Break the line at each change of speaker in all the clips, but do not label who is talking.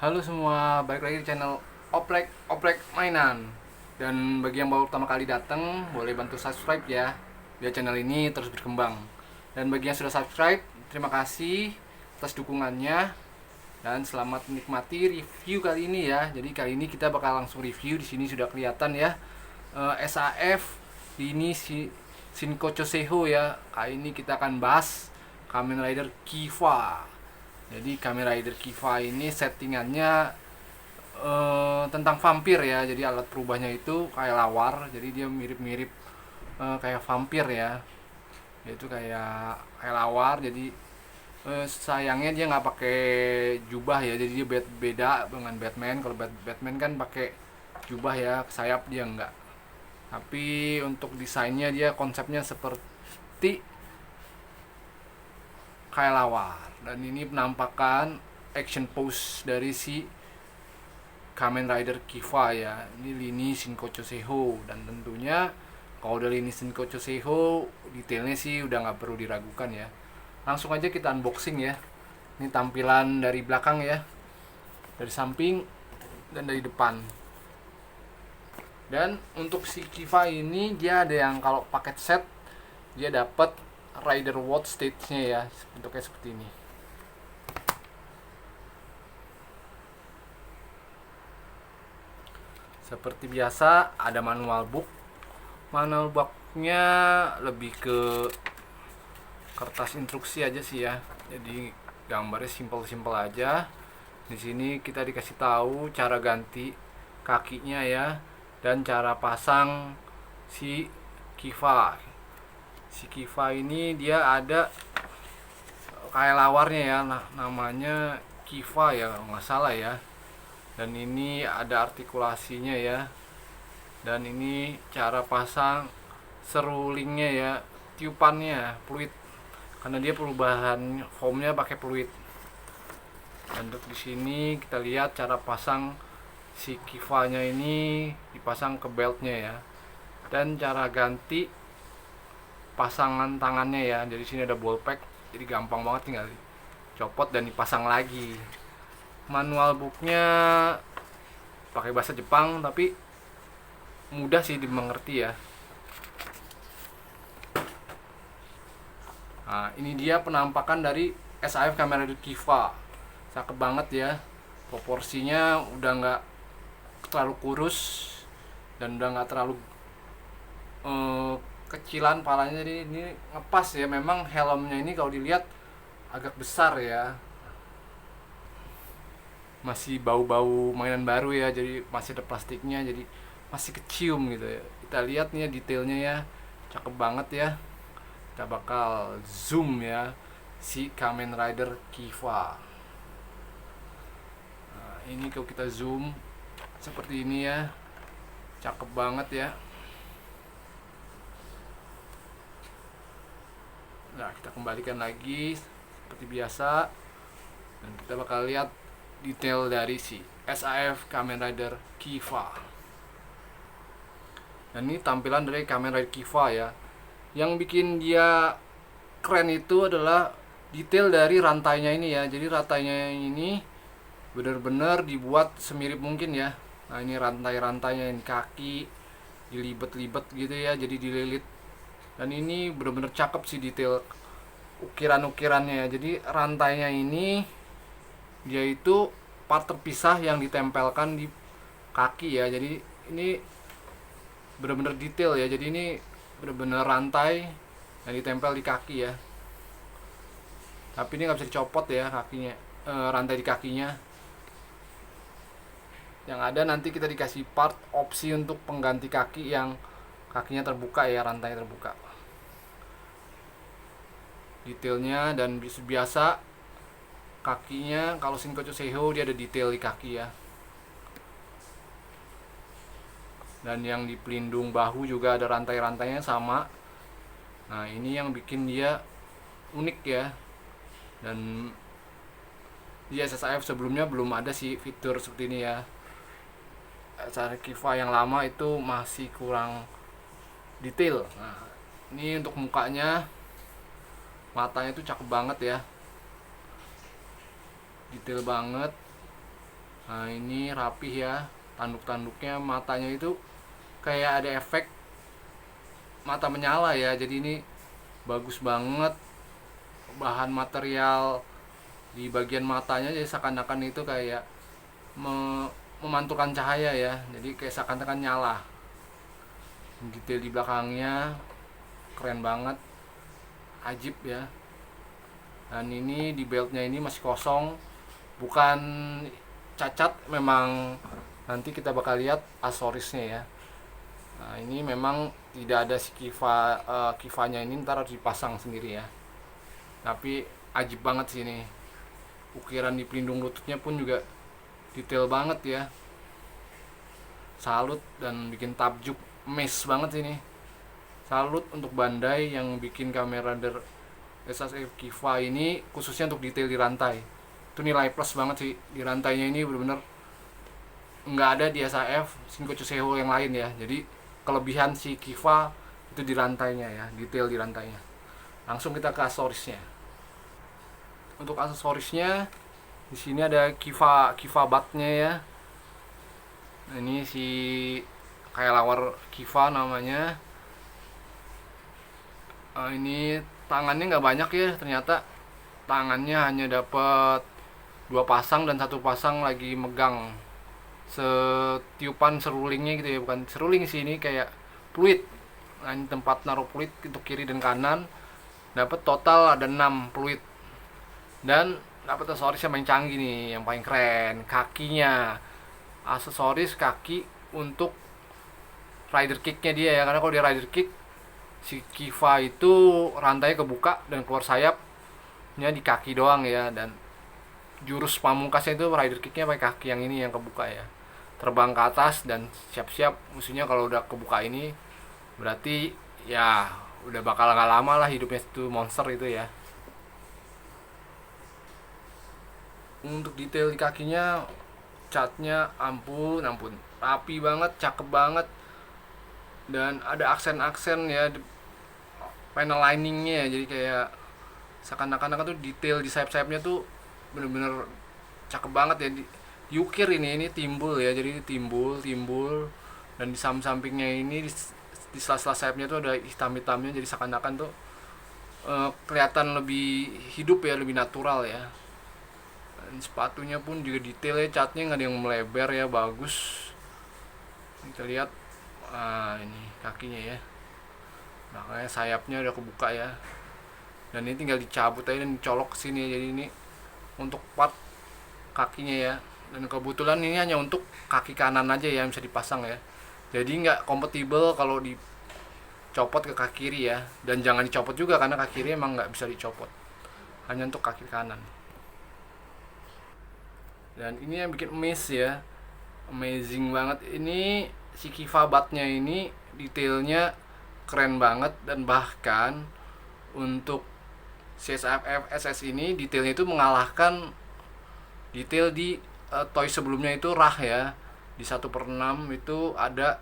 Halo semua, balik lagi di channel Oprek Oprek Mainan. Dan bagi yang baru pertama kali datang, boleh bantu subscribe ya, biar channel ini terus berkembang. Dan bagi yang sudah subscribe, terima kasih atas dukungannya dan selamat menikmati review kali ini ya. Jadi kali ini kita bakal langsung review. Di sini sudah kelihatan ya, SAF ini Shinko Choseho ya. Kali ini kita akan bahas Kamen Rider Kiva. Jadi Kamen Rider Kiva ini settingannya tentang vampir ya. Jadi alat perubahnya itu kayak lawar. Jadi dia mirip-mirip kayak vampir ya. Itu kayak lawar. Jadi sayangnya dia nggak pakai jubah ya. Jadi dia beda dengan Batman. Kalau Batman kan pakai jubah ya, sayap dia nggak. Tapi untuk desainnya dia konsepnya seperti kayak lawar. Dan ini penampakan action pose dari si Kamen Rider Kiva ya. Ini lini Shinko Choseho. Dan tentunya kalau dari lini Shinko Choseho, detailnya sih udah nggak perlu diragukan ya. Langsung aja kita unboxing ya. Ini tampilan dari belakang ya, dari samping dan dari depan. Dan untuk si Kiva ini dia ada yang kalau paket set dia dapat Rider Watch stage-nya ya, bentuknya seperti ini. Seperti biasa ada manual book. Manual booknya lebih ke kertas instruksi aja sih ya. Jadi gambarnya simpel-simpel aja. Di sini kita dikasih tahu cara ganti kakinya ya dan cara pasang si Kiva. Si Kiva ini dia ada kayak lawarnya ya, namanya Kiva ya nggak salah ya. Dan ini ada artikulasinya ya. Dan ini cara pasang serulingnya ya, tiupannya fluid, karena dia perubahan foamnya pakai fluid. Dan untuk di sini kita lihat cara pasang si Kivanya ini dipasang ke beltnya ya. Dan cara ganti pasangan tangannya ya. Jadi sini ada ball pack, jadi gampang banget tinggal copot dan dipasang lagi. Manual booknya pakai bahasa Jepang tapi mudah sih dimengerti ya. Nah, ini dia penampakan dari SAF Kamen Rider Kiva. Cakep banget ya. Proporsinya udah nggak terlalu kurus dan udah nggak terlalu kecilan palanya. Jadi ini ngepas ya. Memang helmnya ini kalau dilihat agak besar ya. Masih bau-bau mainan baru ya, jadi masih ada plastiknya, jadi masih kecium gitu ya. Kita lihat nih ya detailnya ya, cakep banget ya. Kita bakal zoom ya si Kamen Rider Kiva. Nah, ini kalau kita zoom seperti ini ya, cakep banget ya. Nah, kita kembalikan lagi seperti biasa dan kita bakal lihat detail dari si SAF Kamen Rider Kiva. Dan ini tampilan dari Kamen Rider Kiva ya. Yang bikin dia keren itu adalah detail dari rantainya ini ya. Jadi rantainya ini benar-benar dibuat semirip mungkin ya. Nah, ini rantai-rantainya, ini kaki dilibet-libet gitu ya, jadi dililit. Dan ini benar-benar cakep sih detail ukiran-ukirannya ya. Jadi rantainya ini dia itu part terpisah yang ditempelkan di kaki ya. Jadi ini benar-benar detail ya. Jadi ini benar-benar rantai yang ditempel di kaki ya. Tapi ini nggak bisa dicopot ya kakinya, rantai di kakinya. Yang ada nanti kita dikasih part opsi untuk pengganti kaki yang kakinya terbuka ya, rantai terbuka. Detailnya dan biasa kakinya kalau Shinko Choseho dia ada detail di kaki ya. Dan yang di pelindung bahu juga ada rantai-rantainya sama. Nah, ini yang bikin dia unik ya. Dan di SSAF sebelumnya belum ada sih fitur seperti ini ya. SAF Kiva yang lama itu masih kurang detail. Nah, ini untuk mukanya, matanya tuh cakep banget ya, detail banget. Nah ini rapih ya, tanduk-tanduknya, matanya itu kayak ada efek mata menyala ya. Jadi ini bagus banget, bahan material di bagian matanya jadi seakan-akan itu kayak memantulkan cahaya ya, jadi kayak seakan-akan nyala. Detail di belakangnya keren banget, ajib ya. Dan ini di beltnya ini masih kosong, bukan cacat, memang nanti kita bakal lihat aksesorisnya ya. Nah ini memang tidak ada si kifanya ini, ntar harus dipasang sendiri ya. Tapi ajib banget sih ini, ukiran di pelindung lututnya pun juga detail banget ya, salut dan bikin takjub, amazed banget ini. Salut untuk Bandai yang bikin kamera SSF Kiva ini khususnya untuk detail di rantai. Itu nilai plus banget sih, di rantainya ini bener-bener nggak ada di SAF Shinko Chuseiho yang lain ya. Jadi kelebihan si Kiva itu di rantainya ya, detail di rantainya. Langsung kita ke aksesorisnya. Untuk aksesorisnya di sini ada Kiva batnya ya. Nah, ini si kayak lawar Kiva namanya. Ini tangannya nggak banyak ya, ternyata tangannya hanya dapat 2 pasang dan 1 pasang lagi megang setiupan serulingnya gitu ya, bukan seruling sih, ini kayak fluid. Nah ini tempat naruh fluid untuk kiri dan kanan, dapat total ada 6 fluid. Dan dapat aksesoris yang paling canggih nih, yang paling keren, kakinya. Aksesoris kaki untuk rider kicknya dia ya, karena kalau dia rider kick si Kiva itu rantai kebuka dan keluar sayapnya di kaki doang ya. Dan jurus pamungkasnya itu rider kicknya pakai kaki yang ini yang kebuka ya, terbang ke atas dan siap-siap musuhnya kalau udah kebuka ini berarti ya udah bakal gak lama lah hidupnya itu monster itu ya. Untuk detail di kakinya, catnya ampun rapi banget, cakep banget, dan ada aksen-aksen ya panel liningnya, jadi kayak seakan-akan tuh detail di sayap-sayapnya tuh bener-bener cakep banget ya. Diukir ini timbul ya, jadi timbul dan di samping-sampingnya ini di sela-sela sayapnya tuh ada hitam-hitamnya, jadi seakan-akan tuh kelihatan lebih hidup ya, lebih natural ya. Dan sepatunya pun juga detail ya, catnya nggak ada yang melebar ya, bagus. Kita lihat ini kakinya ya, makanya sayapnya udah kebuka ya, dan ini tinggal dicabut aja dan dicolok ke sini ya. Jadi ini untuk part kakinya ya, dan kebetulan ini hanya untuk kaki kanan aja ya bisa dipasang ya, jadi nggak kompatibel kalau dicopot ke kaki kiri ya. Dan jangan dicopot juga karena kaki kiri emang nggak bisa dicopot, hanya untuk kaki kanan. Dan ini yang bikin amazing banget ini si Kiva batnya ini, detailnya keren banget. Dan bahkan untuk CSFF SS ini detailnya itu mengalahkan detail di toy sebelumnya itu RAH ya. Di 1/6 itu ada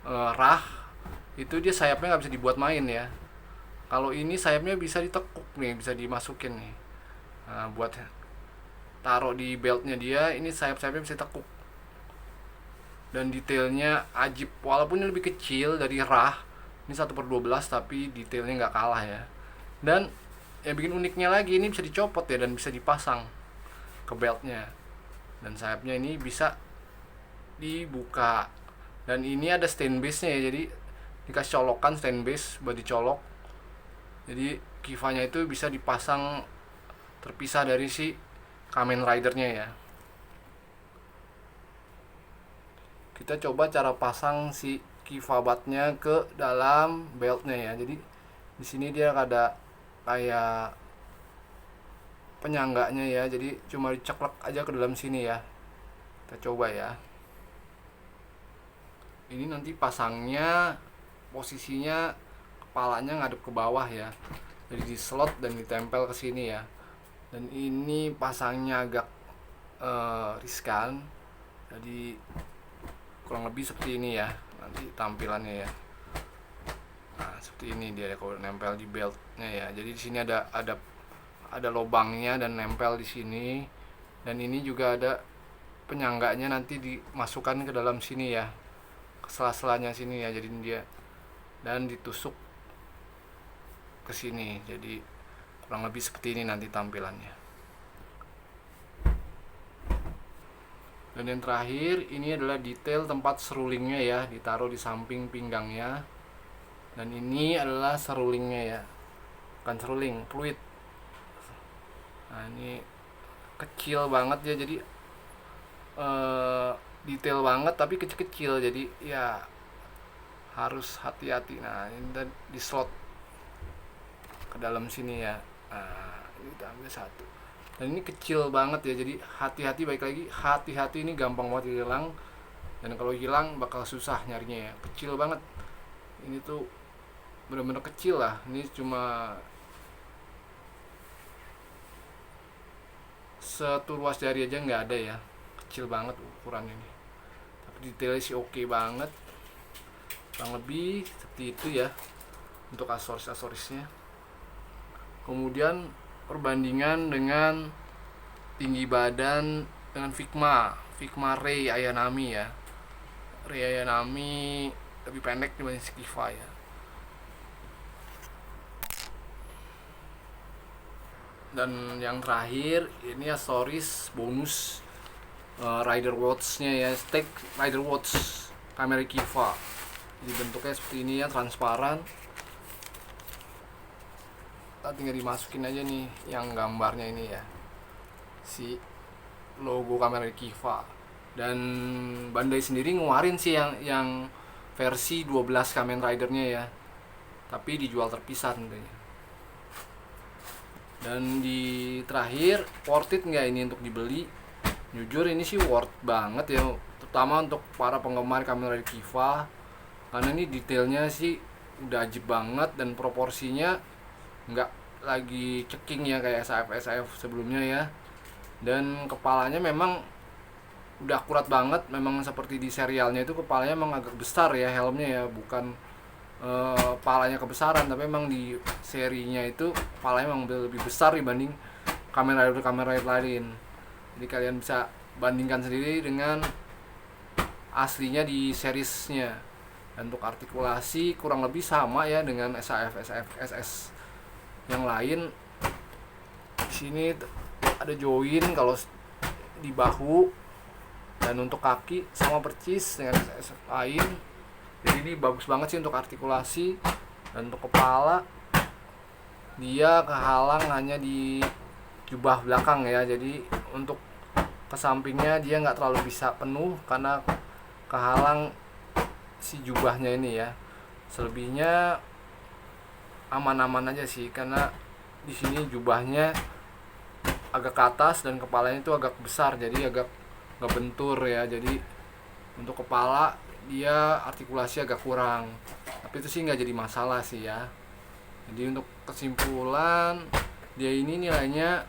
RAH, itu dia sayapnya nggak bisa dibuat main ya. Kalau ini sayapnya bisa ditekuk nih, bisa dimasukin nih. Nah, buat taruh di beltnya dia, ini sayap-sayapnya bisa tekuk. Dan detailnya ajib, walaupun ini lebih kecil dari RAH, ini 1/12 tapi detailnya nggak kalah ya. Dan yang bikin uniknya lagi, ini bisa dicopot ya dan bisa dipasang ke beltnya. Dan sayapnya ini bisa dibuka. Dan ini ada stand base nya ya, jadi dikasih colokan stand base buat dicolok. Jadi Kivanya itu bisa dipasang terpisah dari si Kamen Rider-nya ya. Kita coba cara pasang si Kiva batnya ke dalam beltnya ya. Jadi di sini dia ada kayak penyangganya ya, jadi cuma diceklek aja ke dalam sini ya. Kita coba ya. Ini nanti pasangnya posisinya kepalanya ngadep ke bawah ya, jadi di slot dan ditempel ke sini ya. Dan ini pasangnya agak riskan, jadi kurang lebih seperti ini ya nanti tampilannya ya. Nah seperti ini dia kalau nempel di beltnya ya. Jadi di sini ada lubangnya dan nempel di sini. Dan ini juga ada penyangganya nanti dimasukkan ke dalam sini ya, ke sela-selanya sini ya, jadi dia dan ditusuk ke sini. Jadi kurang lebih seperti ini nanti tampilannya. Dan yang terakhir ini adalah detail tempat serulingnya ya, ditaruh di samping pinggangnya. Dan ini adalah serulingnya ya, bukan seruling, fluid. Nah ini kecil banget ya, jadi detail banget tapi kecil-kecil, jadi ya harus hati-hati. Nah ini di slot ke dalam sini ya. Nah ini kita ambil satu, dan ini kecil banget ya, jadi hati-hati, baik lagi hati-hati, ini gampang banget hilang, dan kalau hilang bakal susah nyarinya ya, kecil banget. Ini tuh bener-bener kecil lah, ini cuma satu ruas jari aja nggak ada ya, kecil banget ukuran ini, tapi detailnya sih oke banget. Kurang lebih seperti itu ya untuk aksesorisnya. Kemudian perbandingan dengan tinggi badan dengan Figma Ray Ayanami ya. Ray Ayanami lebih pendek dibanding si Kiva ya. Dan yang terakhir ini aksesoris bonus rider watch-nya ya, Stake Rider Watch kamera Kiva. Jadi bentuknya seperti ini ya, transparan. Kita tinggal dimasukin aja nih yang gambarnya ini ya, si logo kamera Kiva. Dan Bandai sendiri ngeluarin sih yang versi 12 Kamen Rider-nya ya, tapi dijual terpisah tentunya. Dan di terakhir, worth it nggak ini untuk dibeli? Jujur ini sih worth banget ya, terutama untuk para penggemar Kamen Rider Kiva, karena ini detailnya sih udah ajib banget, dan proporsinya nggak lagi ceking ya kayak SAF sebelumnya ya. Dan kepalanya memang udah akurat banget, memang seperti di serialnya itu kepalanya memang agak besar ya helmnya ya, bukan kepalanya kebesaran, tapi memang di serinya itu kepalanya memang lebih besar dibanding kamera lain. Jadi kalian bisa bandingkan sendiri dengan aslinya di seriesnya. Dan untuk artikulasi kurang lebih sama ya dengan SAF SS yang lain. Di sini ada join kalau di bahu, dan untuk kaki sama percis dengan SS lain. Jadi ini bagus banget sih untuk artikulasi. Dan untuk kepala, dia kehalang hanya di jubah belakang ya, jadi untuk ke sampingnya dia nggak terlalu bisa penuh karena kehalang si jubahnya ini ya. Selebihnya aman-aman aja sih, karena di sini jubahnya agak ke atas dan kepalanya itu agak besar, jadi agak ngebentur ya. Jadi untuk kepala dia artikulasi agak kurang, tapi itu sih nggak jadi masalah sih ya. Jadi untuk kesimpulan, dia ini nilainya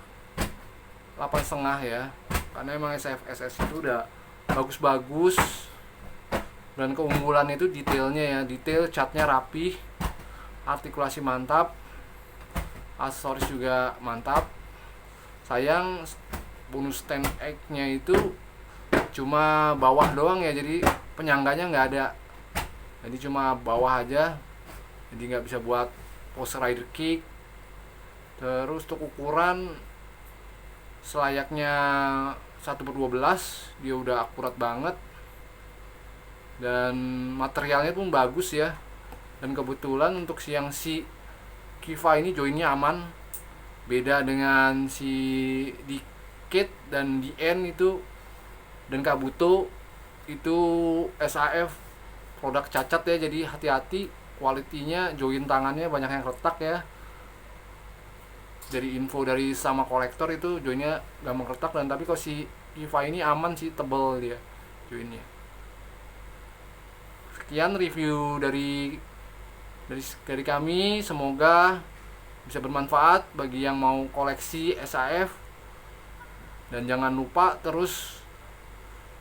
8,5 ya, karena emang SFSS itu udah bagus-bagus, dan keunggulan itu detailnya ya, detail catnya rapih, artikulasi mantap, aksesoris juga mantap. Sayang bonus 10X nya itu cuma bawah doang ya, jadi penyangganya nggak ada, jadi cuma bawah aja, jadi nggak bisa buat pose rider kick. Terus untuk ukuran selayaknya 1/12 dia udah akurat banget, dan materialnya pun bagus ya. Dan kebetulan untuk si Kiva ini joinnya aman, beda dengan si di Kit dan di N itu dan Kabuto itu SAF produk cacat ya, jadi hati-hati kualitinya, join tangannya banyak yang retak ya. Dari info dari sama kolektor itu joinnya gampang retak, dan tapi kalau si Kiva ini aman sih, tebel dia joinnya. Sekian review dari kami, semoga bisa bermanfaat bagi yang mau koleksi SAF. Dan jangan lupa terus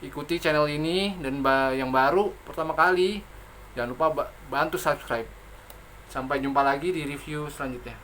ikuti channel ini, dan yang baru pertama kali jangan lupa bantu subscribe. Sampai jumpa lagi di review selanjutnya.